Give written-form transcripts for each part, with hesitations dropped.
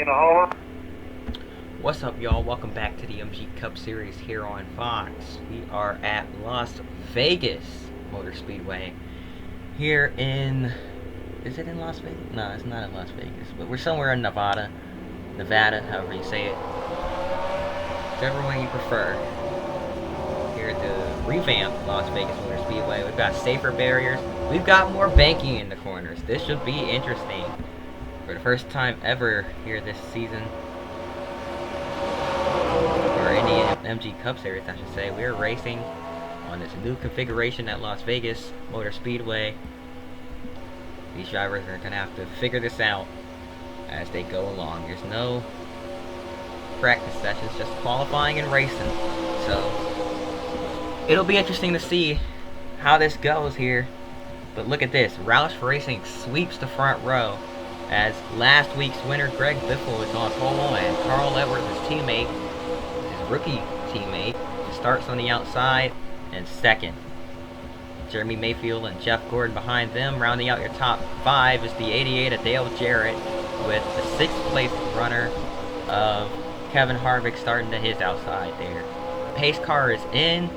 a holler. What's up, y'all? Welcome back to the MG Cup Series here on Fox. We are at Las Vegas Motor Speedway here in... Is it in Las Vegas? No, it's not in Las Vegas, but we're somewhere in Nevada, however you say it. Whichever one you prefer. Here at the revamped Las Vegas Motor Speedway. We've got safer barriers. We've got more banking in the corners. This should be interesting. For the first time ever here this season, or in the MG Cup Series, I should say, we're racing on this new configuration at Las Vegas Motor Speedway. These drivers are going to have to figure this out as they go along. There's no practice sessions, just qualifying and racing. So it'll be interesting to see how this goes here. But look at this. Roush Racing sweeps the front row as last week's winner Greg Biffle is on pole, and Carl Edwards, his teammate, his rookie teammate, starts on the outside and second. Jeremy Mayfield and Jeff Gordon behind them. Rounding out your top five is the 88 of Dale Jarrett, with the 6th place runner of Kevin Harvick starting to his outside there. Pace car is in.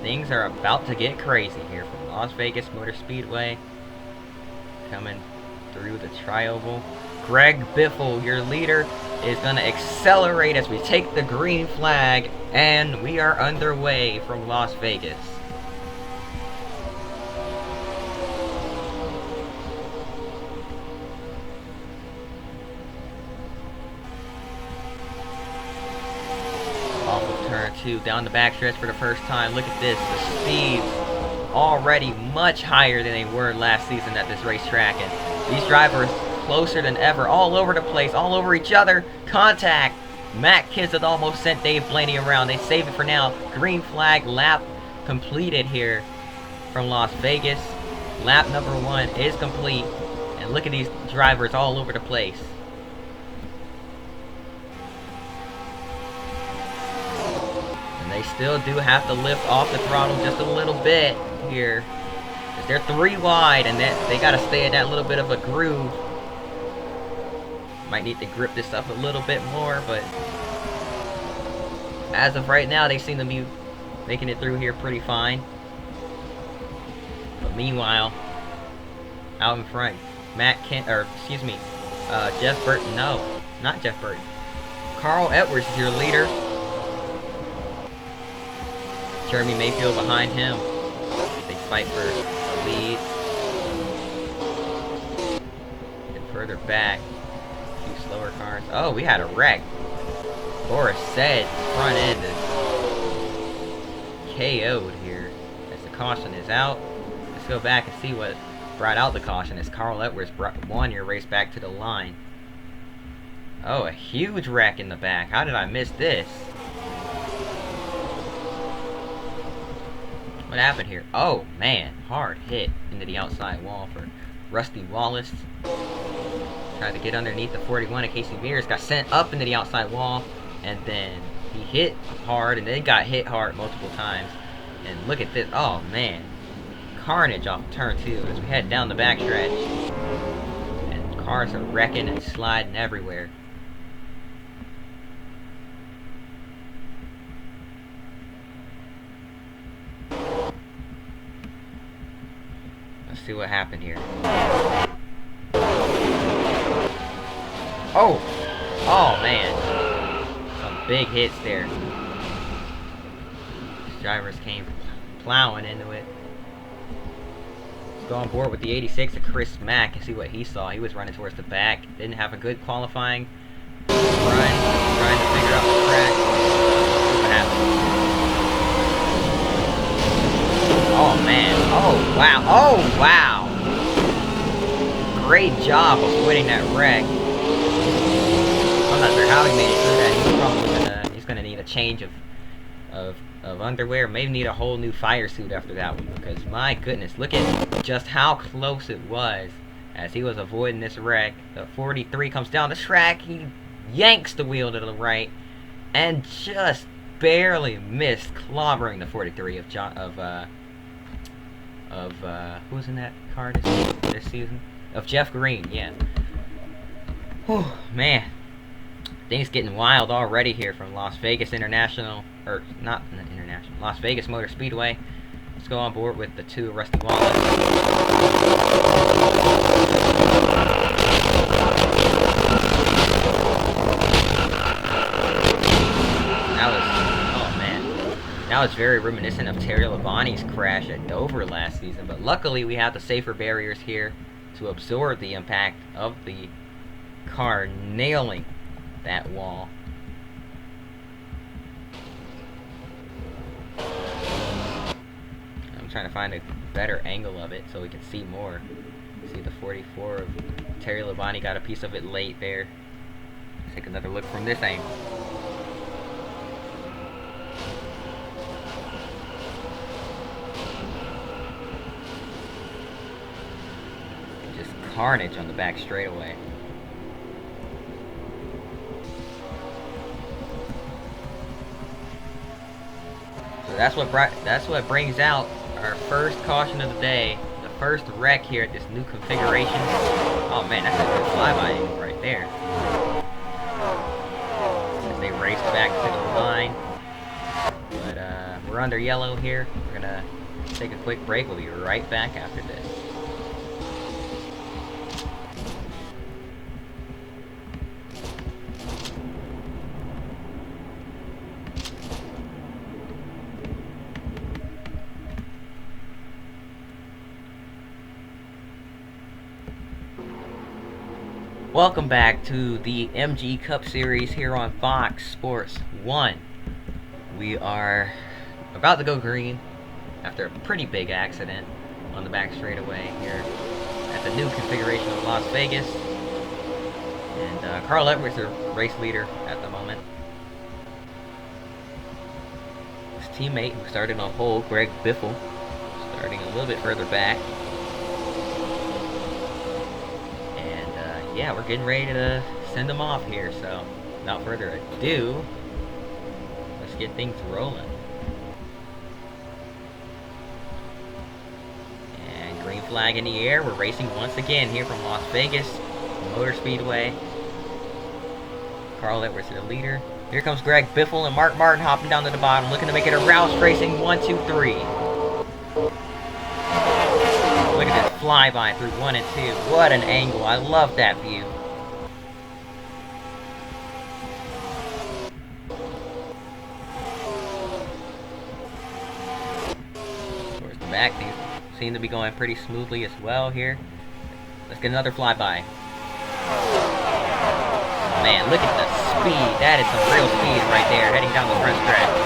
Things are about to get crazy here from Las Vegas Motor Speedway. Coming through the tri-oval. Greg Biffle, your leader, is going to accelerate as we take the green flag, and we are underway from Las Vegas. Off of turn 2, down the backstretch for the first time. Look at this, the speeds already much higher than they were last season at this racetrack, and these drivers closer than ever, all over the place, all over each other. Contact. Matt Kenseth almost sent Dave Blaney around. They save it for now. Green flag lap completed here from Las Vegas. Lap number 1 is complete, and look at these drivers all over the place. And they still do have to lift off the throttle just a little bit here. They're 3 wide, and they got to stay in that little bit of a groove. Might need to grip this up a little bit more, but as of right now, they seem to be making it through here pretty fine. But meanwhile, out in front, Jeff Burton. No, not Jeff Burton. Carl Edwards is your leader. Jeremy Mayfield behind him. They fight for the lead. And further back, a few slower cars. Oh, we had a wreck. Boris said front end is KO'd here as the caution is out. Let's go back and see what brought out the caution as Carl Edwards won your race back to the line. Oh, a huge wreck in the back. How did I miss this? What happened here? Oh, man. Hard hit into the outside wall for Rusty Wallace. Tried to get underneath the 41 of Casey Mears. Got sent up into the outside wall. And then he hit hard and then got hit hard multiple times. And look at this. Oh, man. Carnage off turn 2 as we head down the backstretch. And cars are wrecking and sliding everywhere. Let's see what happened here. Oh! Oh, man. Some big hits there. These drivers came plowing into it. Let's go on board with the 86 of Chris Mack and see what he saw. He was running towards the back. Didn't have a good qualifying run. Trying to figure out the track. See what happened. Oh, man. Oh, wow. Oh, wow. Great job of winning that wreck. I'm not sure how he made it through that. He's probably gonna need a change of underwear. Maybe need a whole new fire suit after that one, because my goodness, look at just how close it was as he was avoiding this wreck. The 43 comes down the track. He yanks the wheel to the right and just barely missed clobbering the 43 of who's in that car this season? Of Jeff Green, yeah. Whew, man. Things getting wild already here from Las Vegas International, or not International, Las Vegas Motor Speedway. Let's go on board with the two Rusty Wallace. That was very reminiscent of Terry Labonte's crash at Dover last season, but luckily we have the safer barriers here to absorb the impact of the car nailing that wall. I'm trying to find a better angle of it so we can see more. See the 44 of Terry Labonte got a piece of it late there. Let's take another look from this angle. Just carnage on the back straightaway. So that's what brings out our first caution of the day, the first wreck here at this new configuration. Oh man, that's a good flyby angle right there. As they race back to the line. But we're under yellow here. We're gonna take a quick break. We'll be right back after this. Welcome back to the MG Cup Series here on Fox Sports 1. We are about to go green after a pretty big accident on the back straightaway here at the new configuration of Las Vegas. And Carl Edwards, the race leader at the moment. His teammate, who started on pole, Greg Biffle, starting a little bit further back. Yeah, we're getting ready to send them off here, so without further ado, let's get things rolling. And green flag in the air, we're racing once again here from Las Vegas Motor Speedway. Carl Edwards the leader. Here comes Greg Biffle and Mark Martin hopping down to the bottom, looking to make it a Roush Racing 1, 2, 3. Look at this flyby through 1 and 2. What an angle. I love that view. Towards the back, these seem to be going pretty smoothly as well here. Let's get another flyby. Man, look at the speed. That is some real speed right there, heading down the front stretch.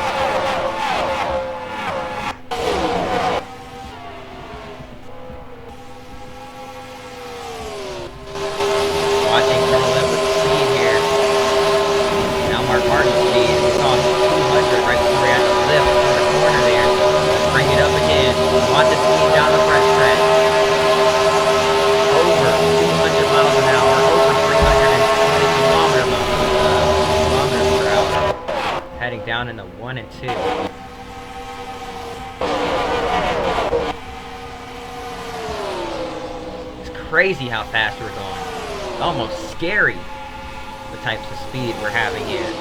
Down in the 1 and 2. It's crazy how fast we're going. It's almost scary, the types of speed we're having here.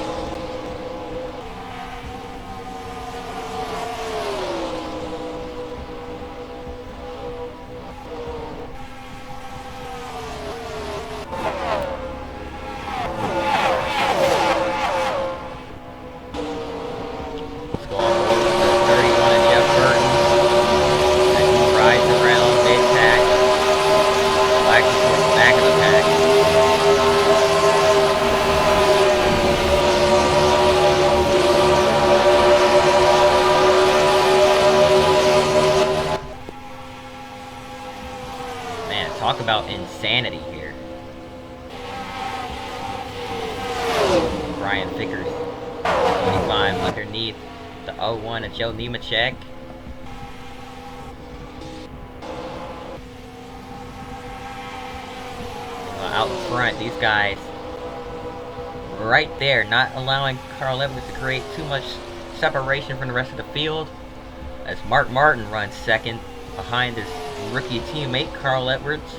Talk about insanity here. Brian Vickers, 25 underneath the 01 of Joe Nemechek. Out in front, these guys right there, not allowing Carl Edwards to create too much separation from the rest of the field, as Mark Martin runs second behind his rookie teammate Carl Edwards.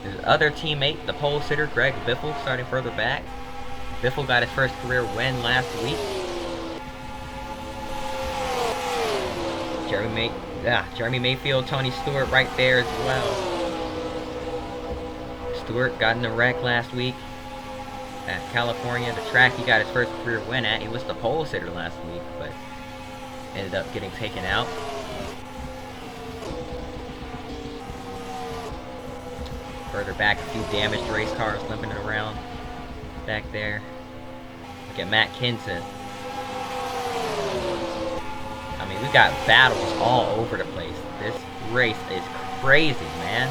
His other teammate, the pole sitter Greg Biffle, starting further back. Biffle got his first career win last week. Jeremy Mayfield, Tony Stewart right there as well. Stewart got in a wreck last week at California, the track he got his first career win at. He was the pole sitter last week, but ended up getting taken out. Further back, a few damaged race cars limping around back there. Look at Matt Kenseth. I mean, we got battles all over the place. This race is crazy, man.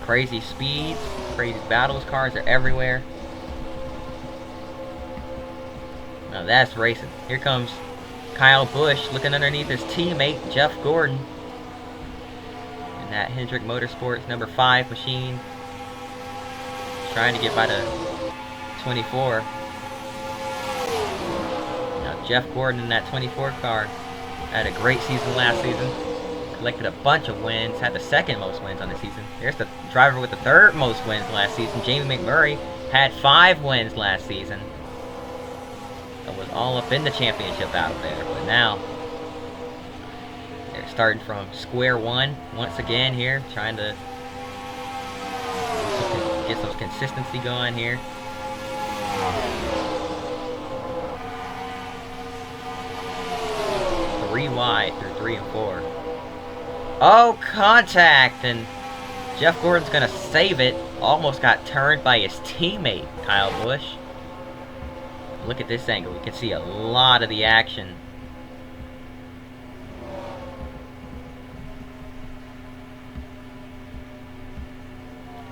Crazy speeds, crazy battles, cars are everywhere. Now that's racing. Here comes Kyle Busch looking underneath his teammate, Jeff Gordon. In that Hendrick Motorsports number 5 machine. Trying to get by the 24. Now Jeff Gordon in that 24 car had a great season last season. Collected a bunch of wins, had the second most wins on the season. There's the driver with the third most wins last season. Jamie McMurray had 5 wins last season. That was all up in the championship battle there. But now, they're starting from square one once again here. Trying to get some consistency going here. Three wide through 3 and 4. Oh, contact! And Jeff Gordon's gonna save it. Almost got turned by his teammate, Kyle Busch. Look at this angle. We can see a lot of the action.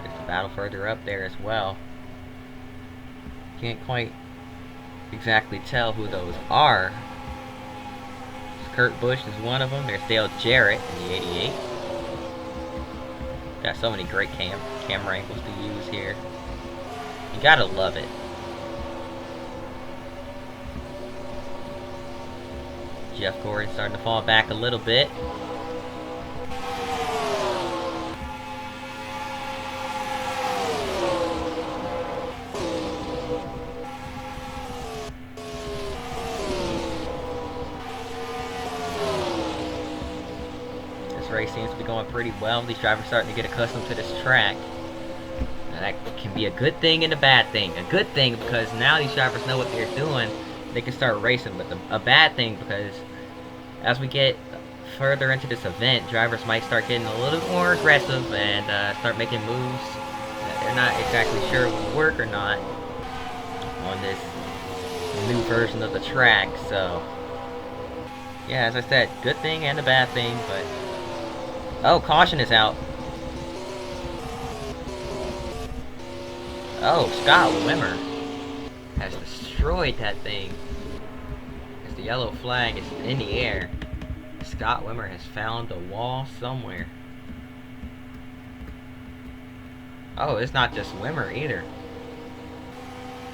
There's the battle further up there as well. Can't quite exactly tell who those are. Kurt Busch is one of them. There's Dale Jarrett in the 88. Got so many great camera angles to use here. You gotta love it. Jeff Gordon starting to fall back a little bit. Race seems to be going pretty well. These drivers starting to get accustomed to this track. Now that can be a good thing and a bad thing. A good thing because now these drivers know what they're doing. They can start racing with them. A bad thing because as we get further into this event, drivers might start getting a little more aggressive and start making moves that they're not exactly sure will work or not on this new version of the track. So yeah, as I said, good thing and a bad thing, but oh, caution is out. Oh, Scott Wimmer has destroyed that thing. As the yellow flag is in the air, Scott Wimmer has found a wall somewhere. Oh, it's not just Wimmer either.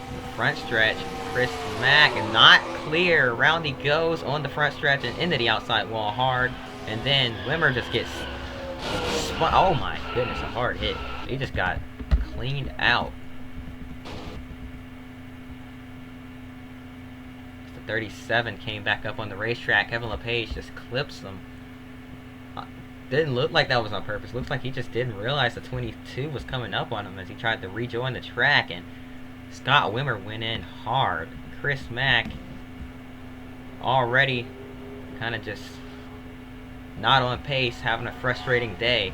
The front stretch, Chris Mack, and not clear. Around he goes on the front stretch and into the outside wall hard. And then Wimmer just gets spun. Oh my goodness, a hard hit. He just got cleaned out. The 37 came back up on the racetrack. Kevin LePage just clips him. Didn't look like that was on purpose. Looks like he just didn't realize the 22 was coming up on him as he tried to rejoin the track. And Scott Wimmer went in hard. Chris Mack already kind of just not on pace, having a frustrating day.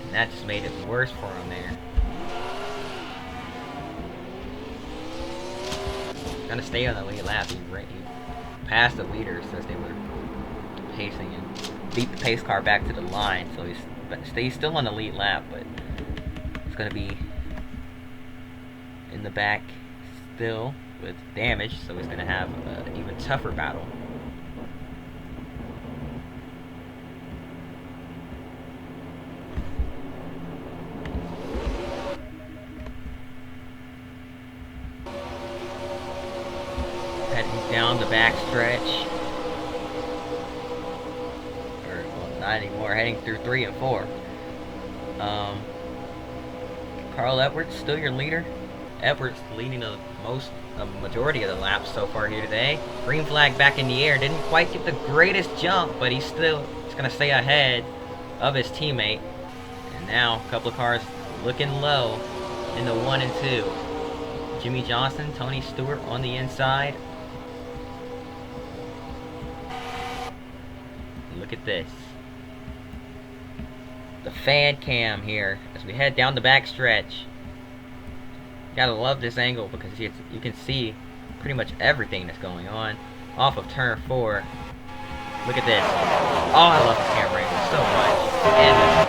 And that just made it worse for him there. Gonna stay on the lead lap. He passed the leaders as they were pacing and beat the pace car back to the line. So he's still on the lead lap, but it's gonna be in the back still with damage. So he's gonna have an even tougher battle. Down the back stretch, or well, not anymore, heading through 3 and 4. Carl Edwards still your leader. Edwards leading a majority of the laps so far here today. Green flag back in the air. Didn't quite get the greatest jump, but he's going to stay ahead of his teammate. And now a couple of cars looking low in the 1 and 2. Jimmy Johnson, Tony Stewart on the inside. Look at this. The fan cam here as we head down the back stretch. Gotta love this angle because you can see pretty much everything that's going on off of turn 4. Look at this. Oh, I love this camera angle so much. And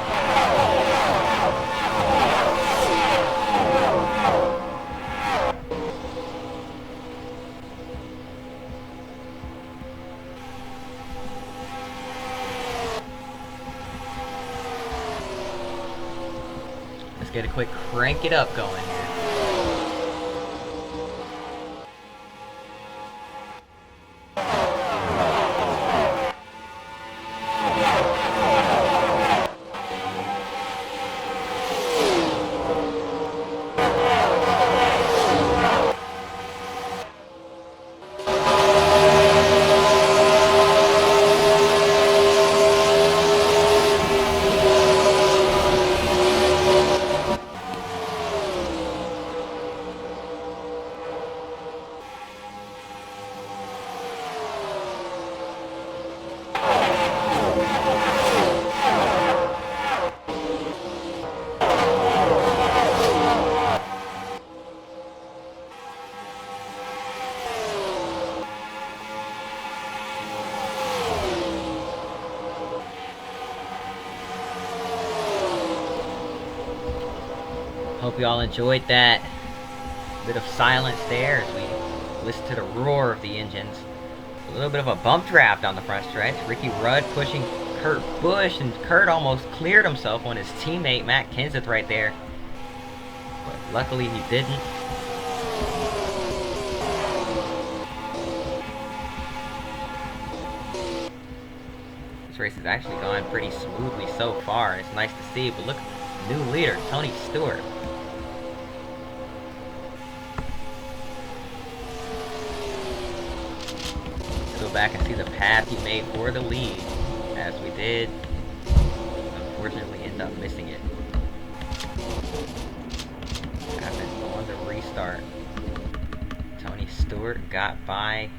let's get a quick crank it up going here. Hope you all enjoyed that bit of silence there as we listen to the roar of the engines. A little bit of a bump draft down the front stretch. Ricky Rudd pushing Kurt Busch, and Kurt almost cleared himself on his teammate Matt Kenseth right there. But luckily he didn't. This race has actually gone pretty smoothly so far, and it's nice to see. But look, new leader, Tony Stewart. Go back and see the path he made for the lead, as we did unfortunately end up missing it. Happened on the restart. Tony Stewart got by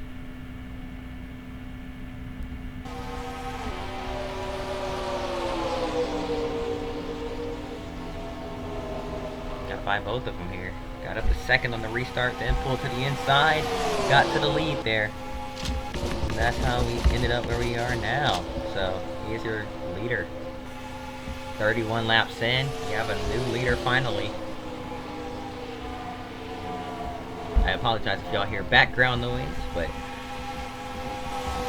both of them here. Got up to second on the restart, then pulled to the inside, got to the lead there. And that's how we ended up where we are now. So, he is your leader. 31 laps in, you have a new leader finally. I apologize if y'all hear background noise, but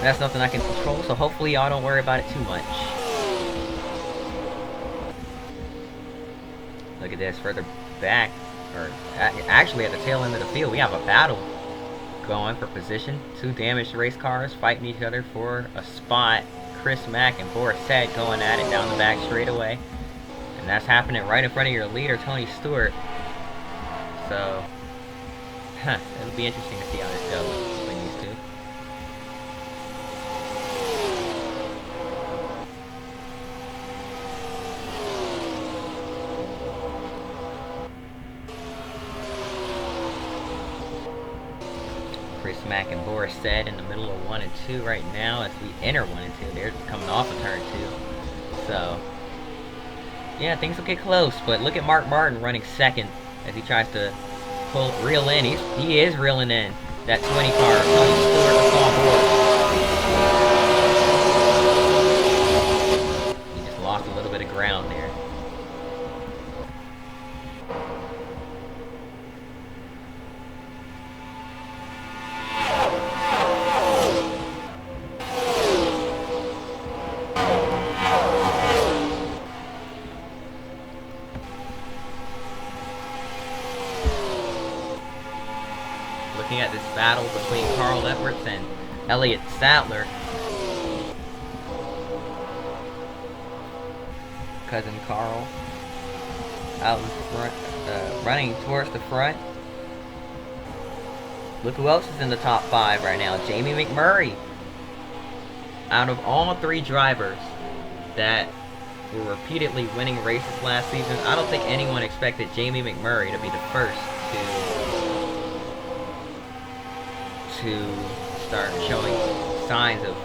that's nothing I can control, so hopefully y'all don't worry about it too much. Look at this, further back, or actually at the tail end of the field, we have a battle going for position. Two damaged race cars fighting each other for a spot. Chris Mack and Boris Said going at it down the back straightaway. And that's happening right in front of your leader, Tony Stewart. So, it'll be interesting to see how this goes between these two. Chris Mack and Boris Said in the middle of 1 and 2 right now as we enter 1 and 2. They're coming off of turn 2. So, yeah, things will get close. But look at Mark Martin running second as he tries to reel in. He is reeling in that 20 car. Tony Stewart was on board. He just lost a little bit of ground there. Looking at this battle between Carl Edwards and Elliott Sadler. Cousin Carl. out in front, running towards the front. Look who else is in the top 5 right now. Jamie McMurray. Out of all 3 drivers that were repeatedly winning races last season, I don't think anyone expected Jamie McMurray to be the first to start showing signs of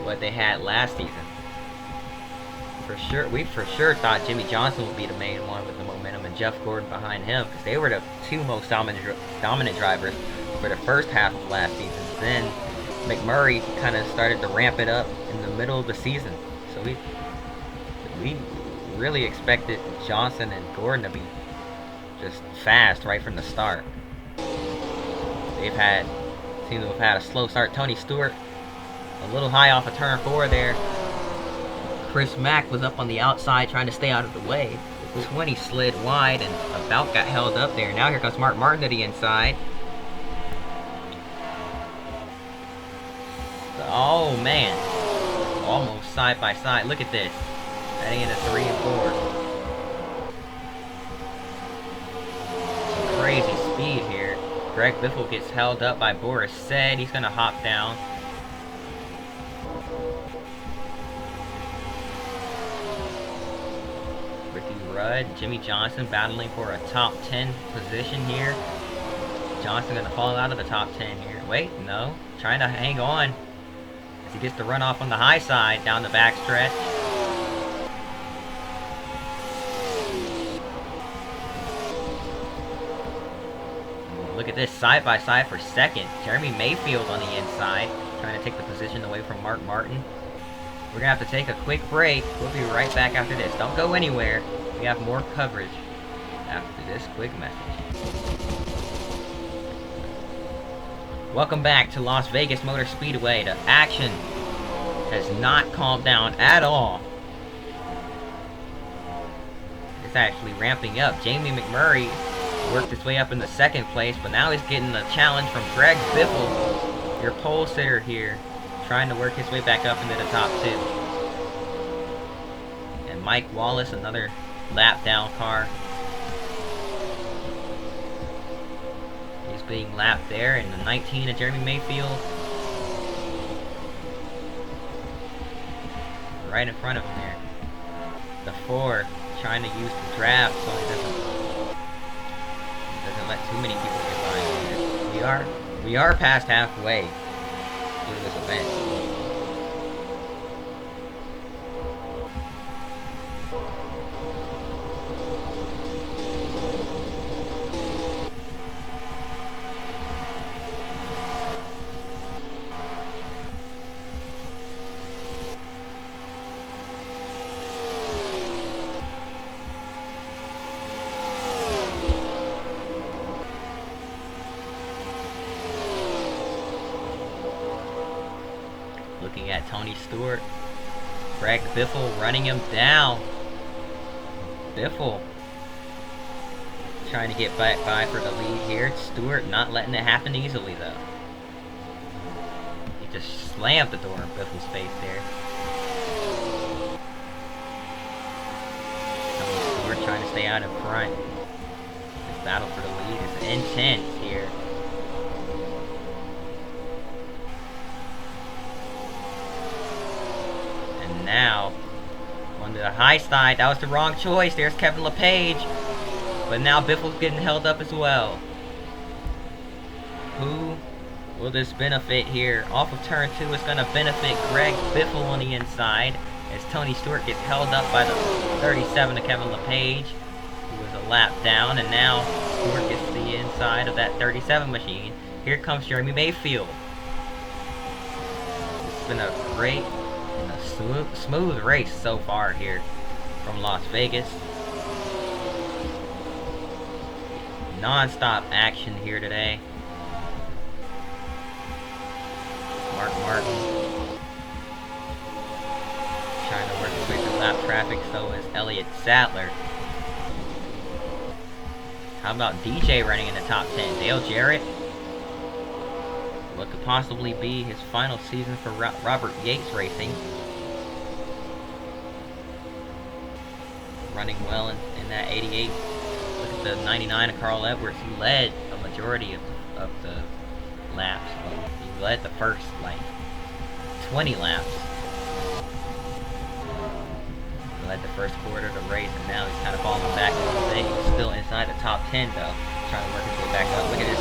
what they had last season. We for sure thought Jimmy Johnson would be the main one with the momentum, and Jeff Gordon behind him, because they were the 2 most dominant drivers for the first half of last season. Then McMurray kind of started to ramp it up in the middle of the season. So we really expected Johnson and Gordon to be just fast right from the start. Seem to have had a slow start. Tony Stewart a little high off of turn 4 there. Chris Mack was up on the outside trying to stay out of the way. It was when he slid wide and about got held up there. Now here comes Mark Martin to the inside. Oh man, almost side by side. Look at this, heading into 3 and 4. Some crazy speed here. Greg Biffle gets held up by Boris Said. He's gonna hop down. Ricky Rudd, Jimmy Johnson battling for a top 10 position here. Johnson gonna fall out of the top 10 here. Wait, no, trying to hang on. He gets to run off on the high side down the back stretch. Look at this, side by side for second. Jeremy Mayfield on the inside, trying to take the position away from Mark Martin. We're gonna have to take a quick break. We'll be right back after this. Don't go anywhere. We have more coverage after this quick message. Welcome back to Las Vegas Motor Speedway. The action has not calmed down at all. It's actually ramping up. Jamie McMurray worked his way up in the 2nd place, but now he's getting a challenge from Greg Biffle, your pole sitter here, trying to work his way back up into the top 2. And Mike Wallace, another lap down car. Being lapped there, and the 19 of Jeremy Mayfield right in front of him there. The 4 trying to use the draft so he doesn't let too many people get by him. We are past halfway through this event. Looking at Tony Stewart. Greg Biffle running him down. Biffle trying to get back by for the lead here. Stewart not letting it happen easily though. He just slammed the door in Biffle's face there. Tony Stewart trying to stay out in front. This battle for the lead is intense here. Now, on the high side, that was the wrong choice. There's Kevin LePage. But now Biffle's getting held up as well. Who will this benefit here? Off of turn 2, it's going to benefit Greg Biffle on the inside, as Tony Stewart gets held up by the 37 of Kevin LePage, who was a lap down, and now Stewart gets to the inside of that 37 machine. Here comes Jeremy Mayfield. It's been a great and a smooth race so far here from Las Vegas. Non-stop action here today. Mark Martin trying to work his way through lap traffic, so is Elliott Sadler. How about DJ running in the top 10? Dale Jarrett. What could possibly be his final season for Robert Yates Racing. Running well in that 88. Look at the 99 of Carl Edwards. He led a majority of the laps. Well, he led the first, like, 20 laps. He led the first quarter of the race, and now he's kind of falling back a little bit. He's still inside the top 10, though. Trying to work his way back up. Look at his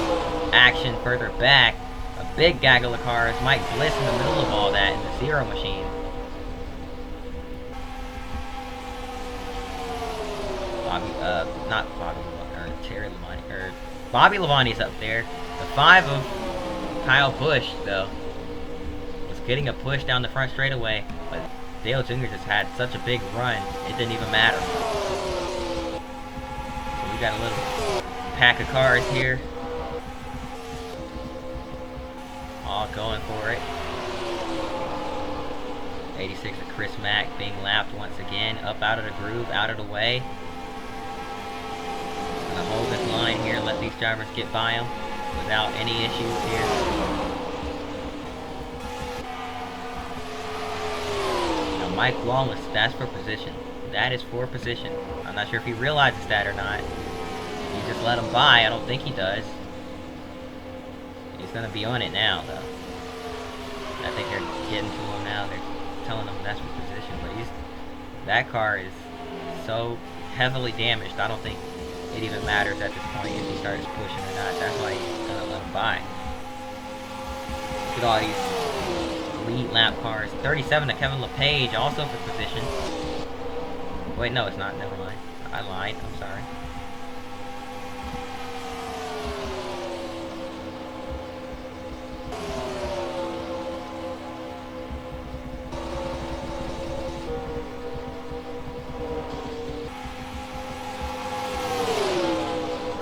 action further back. A big gaggle of cars. Mike Bliss in the middle of all that in the Zero machine. Not Bobby, or Terry Labonte, or Bobby Labonte's up there. The 5 of Kyle Busch, though, was getting a push down the front straightaway, but Dale Jr. just had such a big run, it didn't even matter. So we got a little pack of cars here, all going for it. 86 of Chris Mack being lapped once again, up out of the groove, out of the way. Gonna hold this line here and let these drivers get by him without any issues here. Now Mike Wallace, that's for position. That is for position. I'm not sure if he realizes that or not. You just let him by. I don't think he does. He's gonna be on it now, though. I think they're getting to him now. They're telling him that's for position, but that car is so heavily damaged. I don't think it even matters at this point if he starts pushing or not. That's why he's gonna let him by. Look at all these lead lap cars. 37 to Kevin LePage, also for position. Wait, no, it's not. Never mind. I lied. I'm sorry.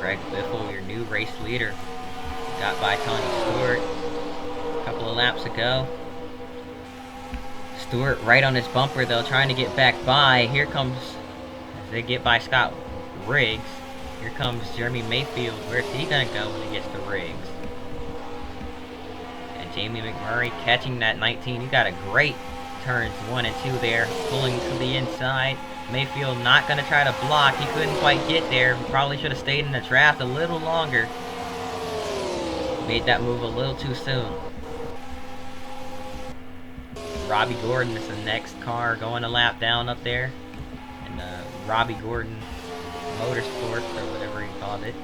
Greg Biffle, your new race leader, got by Tony Stewart a couple of laps ago. Stewart right on his bumper, though, trying to get back by. Here comes, as they get by Scott Riggs, here comes Jeremy Mayfield. Where's he going to go when he gets to Riggs? And Jamie McMurray catching that 19. He got a great turns 1 and 2 there, pulling to the inside. Mayfield not going to try to block. He couldn't quite get there. He probably should have stayed in the draft a little longer. Made that move a little too soon. Robbie Gordon is the next car going a lap down up there. And Robbie Gordon Motorsports, or whatever he called it.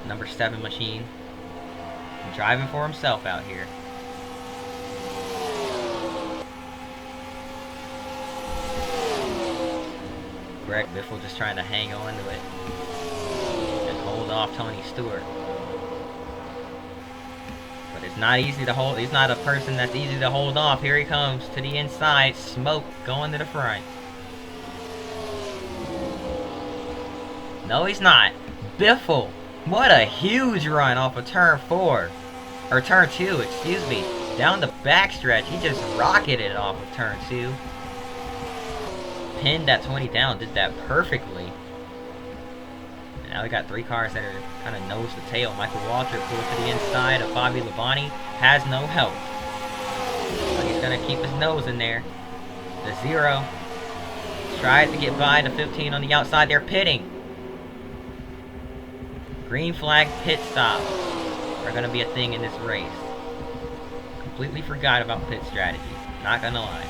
Number 7 machine. Driving for himself out here. Greg Biffle just trying to hang on to it and hold off Tony Stewart. But it's not easy to hold. He's not a person that's easy to hold off. Here he comes to the inside. Smoke going to the front. No, he's not. Biffle. What a huge run off of turn 4. Or turn 2, excuse me. Down the backstretch. He just rocketed it off of turn 2. Pinned that 20 down, did that perfectly. And now we got 3 cars that are kind of nose to tail. Michael Waltrip pulled to the inside of Bobby Labonte, has no help. But he's gonna keep his nose in there. The 0 tries to get by the 15 on the outside. They're pitting. Green flag pit stops are gonna be a thing in this race. Completely forgot about pit strategy. Not gonna lie.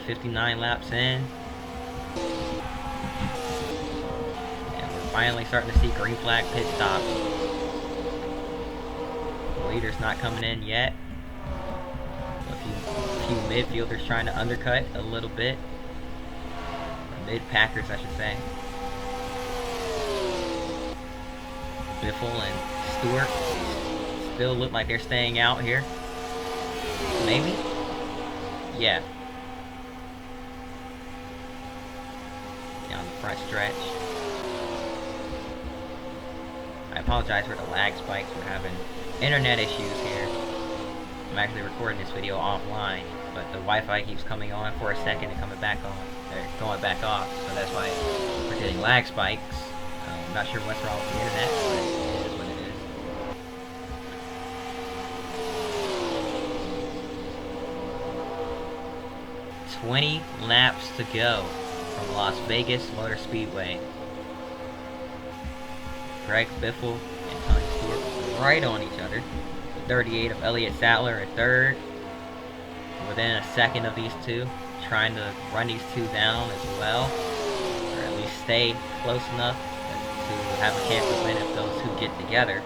59 laps in. And we're finally starting to see green flag pit stops. The leader's not coming in yet. A few midfielders trying to undercut a little bit. Or mid-packers, I should say. Biffle and Stewart still look like they're staying out here. Maybe? Yeah. Down the front stretch. I apologize for the lag spikes. We're having internet issues here. I'm actually recording this video offline, but the Wi-Fi keeps coming on for a second and coming back on, or going back off, so that's why we're getting lag spikes. I'm not sure what's wrong with the internet, but it is what it is. 20 laps to go from Las Vegas Motor Speedway. Greg Biffle and Tony Stewart right on each other. 38 of Elliott Sadler in third. Within a second of these two, trying to run these two down as well, or at least stay close enough to have a chance to win if those two get together.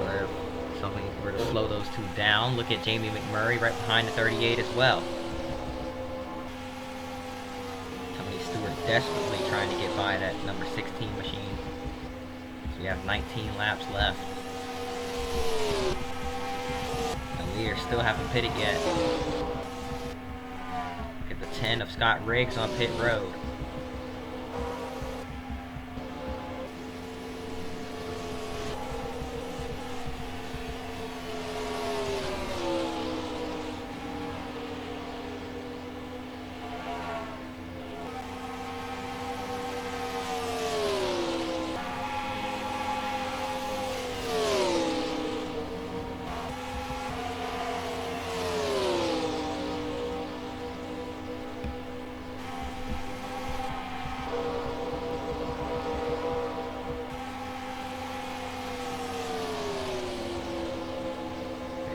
Or if something were to slow those two down. Look at Jamie McMurray right behind the 38 as well. Tony Stewart desperately trying to get by that number 16 machine. So we have 19 laps left. And we still haven't pitted yet. Get the 10 of Scott Riggs on pit road.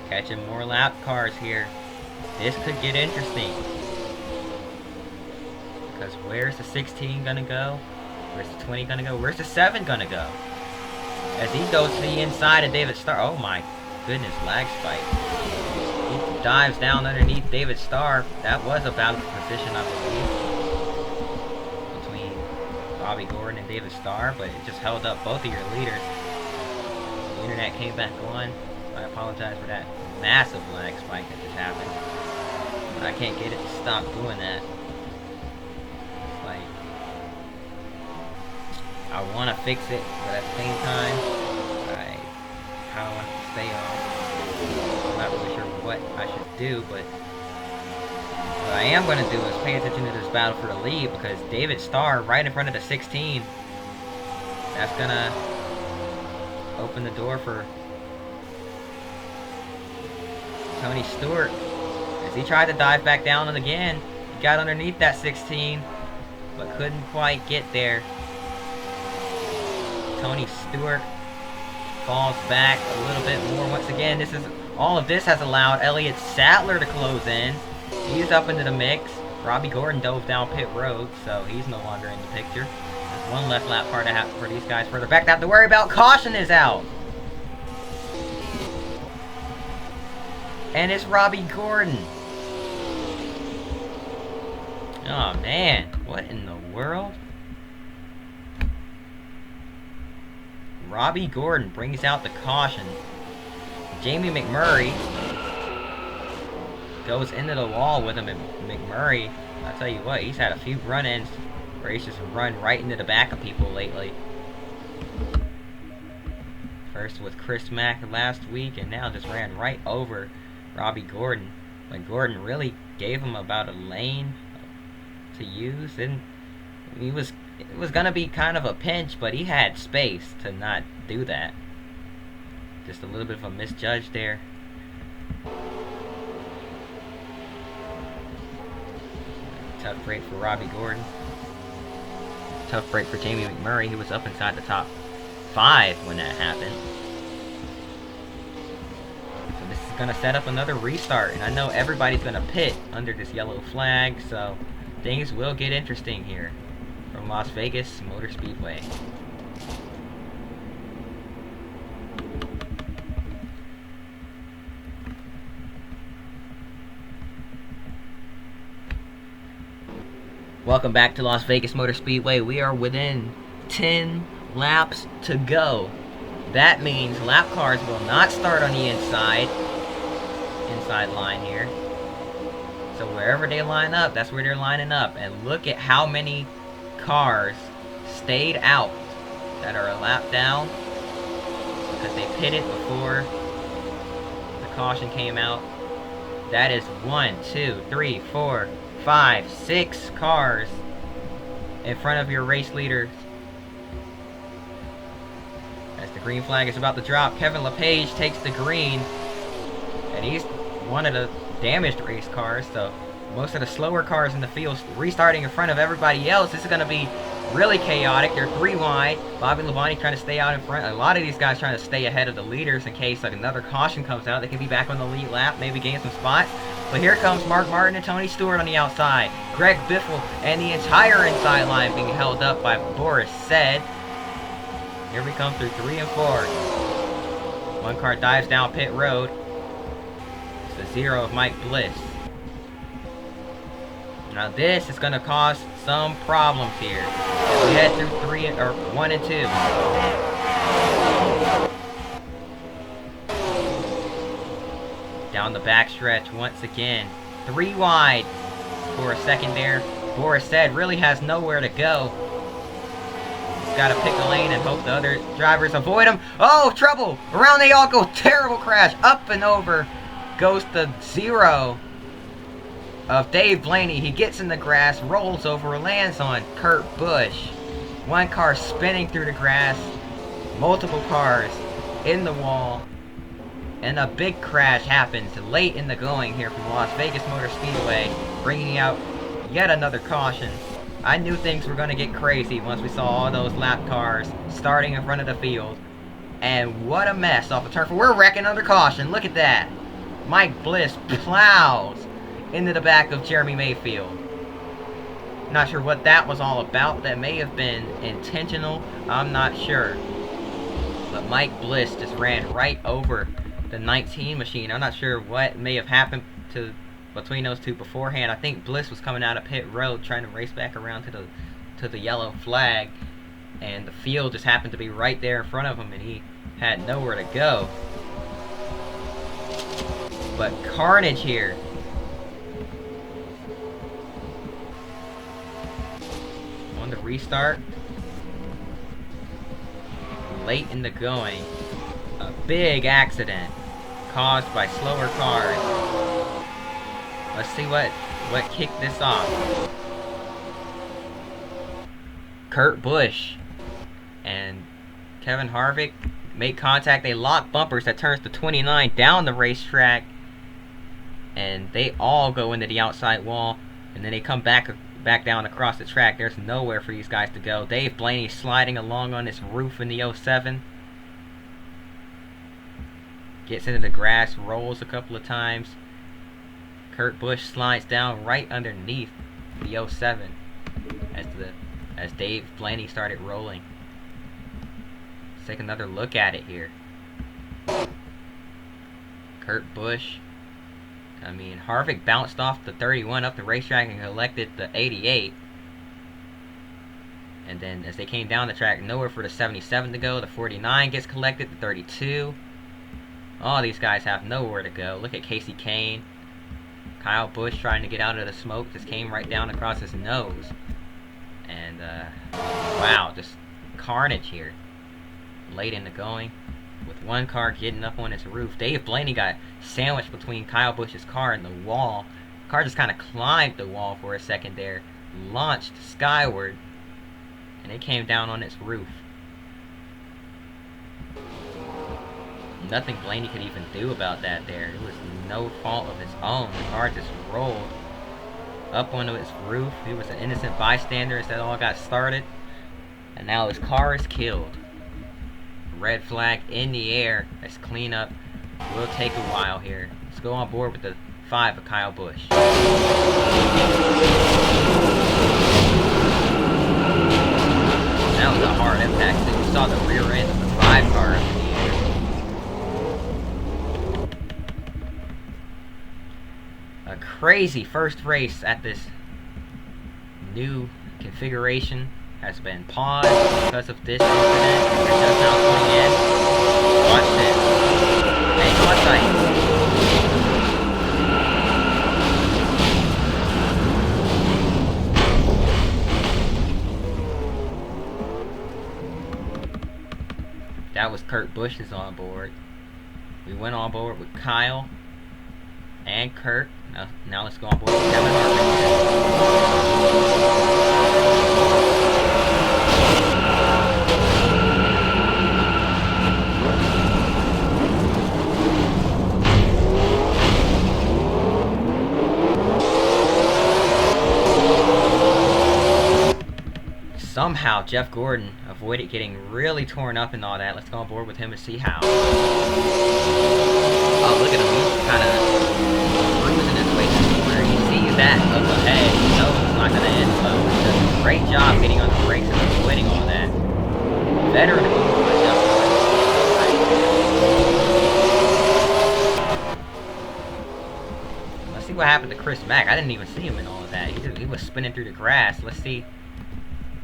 Catching more lap cars here. This could get interesting. Because where's the 16 gonna go? Where's the 20 gonna go? Where's the 7 gonna go? As he goes to the inside of David Starr. Oh my goodness, lag spike. He dives down underneath David Starr. That was a battle for position, I believe, between Bobby Gordon and David Starr, but it just held up both of your leaders. The internet came back on. I apologize for that massive lag spike that just happened. But I can't get it to stop doing that. It's like, I want to fix it, but at the same time, I kind of want it to stay on. I'm not really sure what I should do, but what I am going to do is pay attention to this battle for the lead, because David Starr right in front of the 16, that's going to open the door for Tony Stewart. As he tried to dive back down and again, he got underneath that 16, but couldn't quite get there. Tony Stewart falls back a little bit more. Once again, all of this has allowed Elliott Sadler to close in. He's up into the mix. Robbie Gordon dove down pit road, so he's no longer in the picture. There's one left lap car to have for these guys further back. Not to worry about. Caution is out. And it's Robbie Gordon. Oh man, what in the world? Robbie Gordon brings out the caution. Jamie McMurray goes into the wall with him, and McMurray, I'll tell you what, he's had a few run-ins where he's just run right into the back of people lately. First with Chris Mack last week, and now just ran right over Robbie Gordon, when Gordon really gave him about a lane to use. And it was gonna be kind of a pinch, but he had space to not do that. Just a little bit of a misjudge there. Tough break for Robbie Gordon. Tough break for Jamie McMurray. He was up inside the top 5 when that happened. This is going to set up another restart, and I know everybody's going to pit under this yellow flag, so things will get interesting here from Las Vegas Motor Speedway. Welcome back to Las Vegas Motor Speedway. We are within 10 laps to go. That means lap cars will not start on the inside line here. So wherever they line up, that's where they're lining up. And look at how many cars stayed out that are a lap down because they pitted before the caution came out. That is 1, 2, 3, 4, 5, 6 cars in front of your race leader. As the green flag is about to drop, Kevin LePage takes the green, and he's one of the damaged race cars, so most of the slower cars in the field restarting in front of everybody else. This is going to be really chaotic. They're 3 wide. Bobby Labonte trying to stay out in front. A lot of these guys trying to stay ahead of the leaders in case like another caution comes out. They can be back on the lead lap, maybe gain some spots. But here comes Mark Martin and Tony Stewart on the outside. Greg Biffle and the entire inside line being held up by Boris Said. Here we come through 3 and 4. One car dives down pit road. It's the 0 of Mike Bliss. Now this is going to cause some problems here. As we head through 1 and 2. Down the back stretch once again. 3 wide for a second there. Boris Said really has nowhere to go. He's got to pick a lane and hope the other drivers avoid him. Oh, trouble! Around they all go. Terrible crash. Up and over goes the 0 of Dave Blaney. He gets in the grass, rolls over, lands on Kurt Busch. One car spinning through the grass, multiple cars in the wall, and a big crash happens late in the going here from Las Vegas Motor Speedway, bringing out yet another caution. I knew things were going to get crazy once we saw all those lap cars starting in front of the field. And what a mess off the turf. We're wrecking under caution. Look at that. Mike Bliss plows into the back of Jeremy Mayfield. Not sure what that was all about. That may have been intentional. I'm not sure. But Mike Bliss just ran right over the 19 machine. I'm not sure what may have happened between those two beforehand. I think Bliss was coming out of pit road trying to race back around to the yellow flag, and the field just happened to be right there in front of him, and he had nowhere to go. But carnage here. On the restart, late in the going, a big accident caused by slower cars. Let's see what kicked this off. Kurt Busch and Kevin Harvick make contact. They lock bumpers at turns to 29 down the racetrack, and they all go into the outside wall, and then they come back down across the track. There's nowhere for these guys to go. Dave Blaney sliding along on this roof in the 07. Gets into the grass, rolls a couple of times. Kurt Busch slides down right underneath the 07 as Dave Blaney started rolling. Let's take another look at it here. Kurt Busch. Harvick bounced off the 31 up the racetrack and collected the 88. And then as they came down the track, nowhere for the 77 to go. The 49 gets collected, the 32. All these guys have nowhere to go. Look at Casey Kane. Kyle Busch trying to get out of the smoke, just came right down across his nose. And, wow, just carnage here. Late in the going, with one car getting up on its roof. Dave Blaney got sandwiched between Kyle Busch's car and the wall. The car just kind of climbed the wall for a second there, launched skyward, and it came down on its roof. Nothing Blaney could even do about that there. It was no fault of his own. The car just rolled up onto its roof. He was an innocent bystander as that all got started. And now his car is killed. Red flag in the air. Let's clean up. Will take a while here. Let's go on board with the 5 of Kyle Busch. That was a hard impact. So you saw the rear end of the 5 car up in the air. A crazy first race at this new configuration has been paused because of this incident. They're just now putting in. Watch this. Hang on tight. That was Kurt Busch's on board. We went on board with Kyle and Kurt. Now let's go on board with Kevin Harvick. Somehow Jeff Gordon avoided getting really torn up and all that. Let's go on board with him and see how. Oh, look at him. He's kind of cruising his way through the corner. He sees that up ahead. He knows it's not going to end slow. He does a great job getting on the brakes and avoiding all that. Veteran move by Jeff Gordon. Let's see what happened to Chris Mack. I didn't even see him in all of that. He was spinning through the grass. Let's see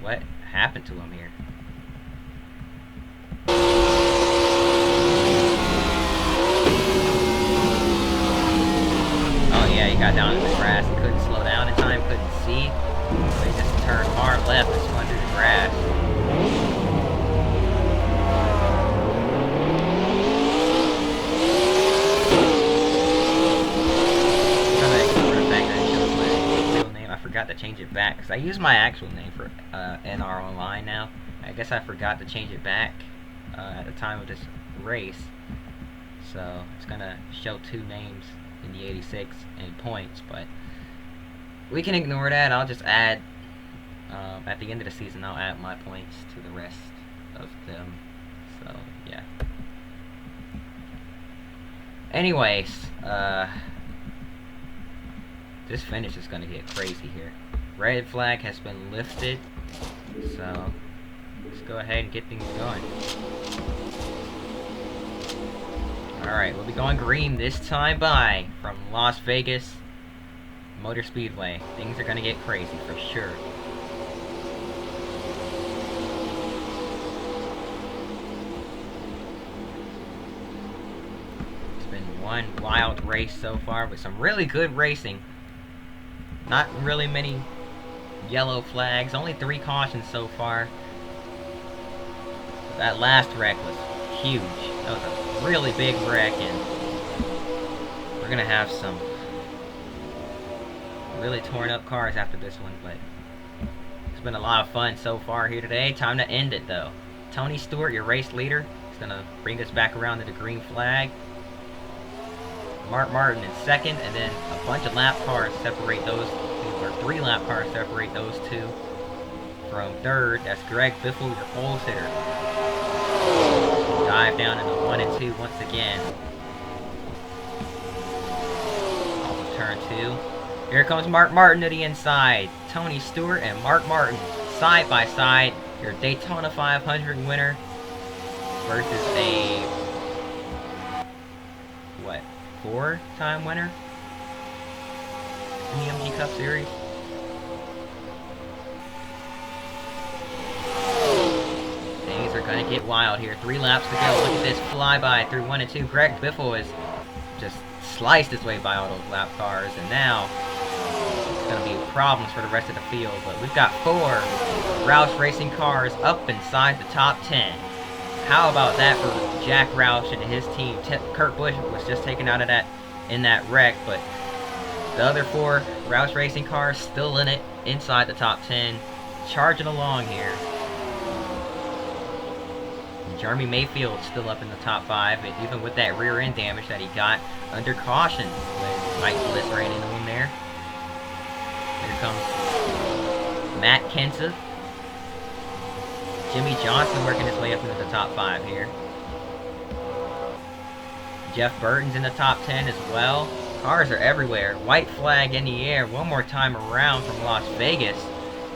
what happened to him here. Oh yeah, he got down in the grass. He couldn't slow down in time, couldn't see. So he just turned hard left and spun through the grass. I forgot to change it back because I use my actual name for NR Online now. I guess I forgot to change it back at the time of this race, so it's gonna show two names in the 86 in points, but we can ignore that. I'll just add at the end of the season, I'll add my points to the rest of them. So yeah, anyways, this finish is going to get crazy here. Red flag has been lifted, so let's go ahead and get things going. Alright, we'll be going green this time by from Las Vegas Motor Speedway. Things are going to get crazy for sure. It's been one wild race so far with some really good racing. Not really many yellow flags, only 3 cautions so far. That last wreck was huge. That was a really big wreck, and we're gonna have some really torn up cars after this one, but it's been a lot of fun so far here today. Time to end it though. Tony Stewart, your race leader, is gonna bring us back around to the green flag. Mark Martin in second, and then a bunch of lap cars separate those, or 3 lap cars separate those two from third. That's Greg Biffle, your pole sitter. Dive down into 1 and 2 once again. Off of turn 2. Here comes Mark Martin to the inside. Tony Stewart and Mark Martin side by side. Your Daytona 500 winner versus a 4-time winner in the MG Cup Series. Things are gonna get wild here. 3 laps to go. Look at this flyby through 1 and 2. Greg Biffle has just sliced his way by all those lap cars, and now it's gonna be problems for the rest of the field. But we've got 4 Roush Racing cars up inside the top 10. How about that for Jack Roush and his team? Kurt Busch was just taken out of that in that wreck, but the other 4 Roush Racing cars still in it, inside the top 10, charging along here. And Jeremy Mayfield still up in the top 5, and even with that rear end damage that he got under caution when Mike Bliss ran into him there. Here comes Matt Kenseth. Jimmy Johnson working his way up into the top 5 here. Jeff Burton's in the top 10 as well. Cars are everywhere. White flag in the air one more time around from Las Vegas.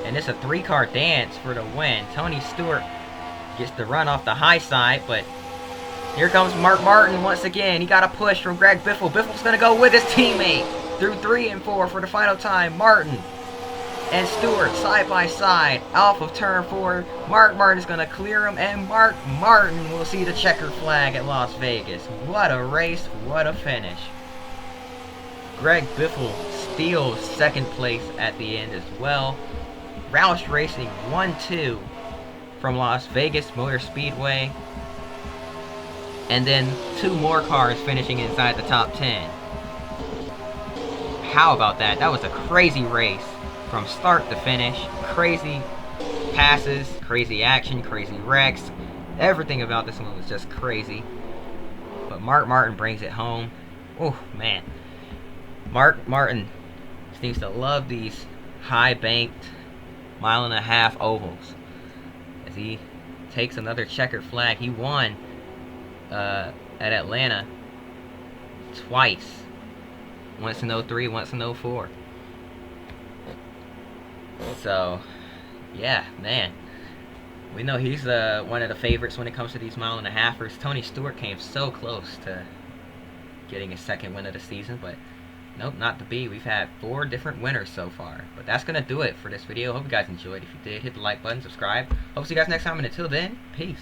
And it's a 3-car dance for the win. Tony Stewart gets the run off the high side, but here comes Mark Martin once again. He got a push from Greg Biffle. Biffle's going to go with his teammate through 3 and 4 for the final time. Martin and Stewart side by side off of turn 4. Mark Martin's going to clear him, and Mark Martin will see the checker flag at Las Vegas. What a race, what a finish. Greg Biffle steals 2nd place at the end as well. Roush Racing 1-2 from Las Vegas Motor Speedway. And then 2 more cars finishing inside the top 10. How about that? That was a crazy race. From start to finish, crazy passes, crazy action, crazy wrecks. Everything about this one was just crazy. But Mark Martin brings it home. Oh, man. Mark Martin seems to love these high-banked 1.5-mile ovals. as he takes another checkered flag. He won at Atlanta twice. Once in 03, once in 04. So, yeah, man. We know he's one of the favorites when it comes to these mile-and-a-halfers. Tony Stewart came so close to getting his second win of the season, but nope, not to be. We've had 4 different winners so far. But that's going to do it for this video. Hope you guys enjoyed. If you did, hit the like button, subscribe. Hope to see you guys next time, and until then, peace.